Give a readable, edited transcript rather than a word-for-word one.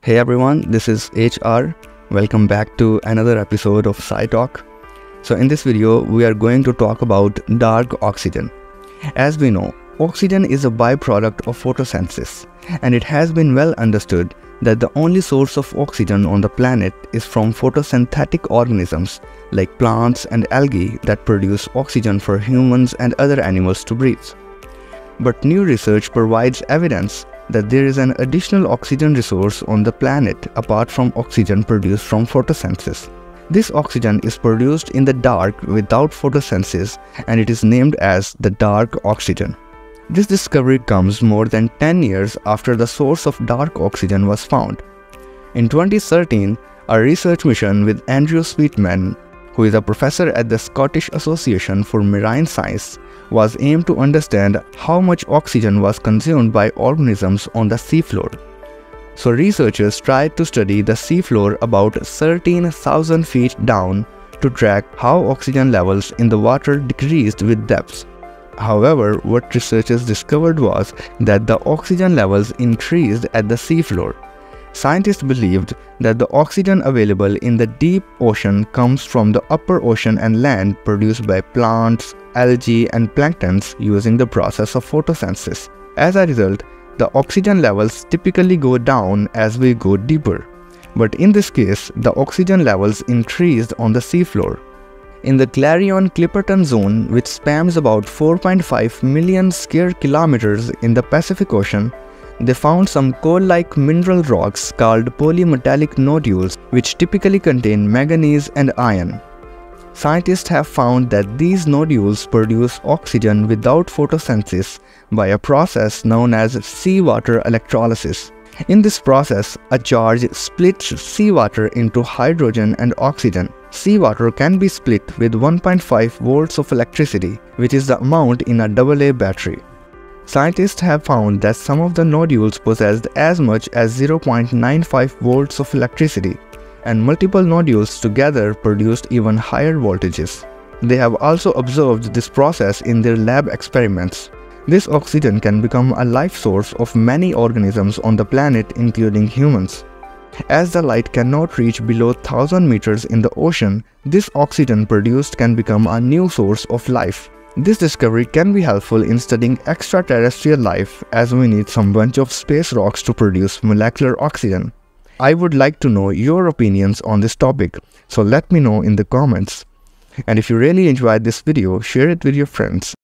Hey everyone, this is HR. Welcome back to another episode of Sci Talk. So in this video, we are going to talk about dark oxygen. As we know, oxygen is a byproduct of photosynthesis, and it has been well understood that the only source of oxygen on the planet is from photosynthetic organisms like plants and algae that produce oxygen for humans and other animals to breathe. But new research provides evidence that there is an additional oxygen resource on the planet apart from oxygen produced from photosynthesis. This oxygen is produced in the dark without photosynthesis, and it is named as the dark oxygen. This discovery comes more than 10 years after the source of dark oxygen was found. In 2013, a research mission with Andrew Sweetman, who is a professor at the Scottish Association for Marine Science, was aimed to understand how much oxygen was consumed by organisms on the seafloor. So researchers tried to study the seafloor about 13,000 feet down to track how oxygen levels in the water decreased with depth. However, what researchers discovered was that the oxygen levels increased at the seafloor. Scientists believed that the oxygen available in the deep ocean comes from the upper ocean and land produced by plants, algae, and planktons using the process of photosynthesis. As a result, the oxygen levels typically go down as we go deeper. But in this case, the oxygen levels increased on the seafloor. In the Clarion-Clipperton zone, which spans about 4.5 million square kilometers in the Pacific Ocean, they found some coal-like mineral rocks called polymetallic nodules, which typically contain manganese and iron. Scientists have found that these nodules produce oxygen without photosynthesis by a process known as seawater electrolysis. In this process, a charge splits seawater into hydrogen and oxygen. Seawater can be split with 1.5 volts of electricity, which is the amount in a AA battery. Scientists have found that some of the nodules possessed as much as 0.95 volts of electricity, and multiple nodules together produced even higher voltages. They have also observed this process in their lab experiments. This oxygen can become a life source of many organisms on the planet, including humans. As the light cannot reach below 1,000 meters in the ocean, this oxygen produced can become a new source of life. This discovery can be helpful in studying extraterrestrial life, as we need some bunch of space rocks to produce molecular oxygen. I would like to know your opinions on this topic, so let me know in the comments. And if you really enjoyed this video, share it with your friends.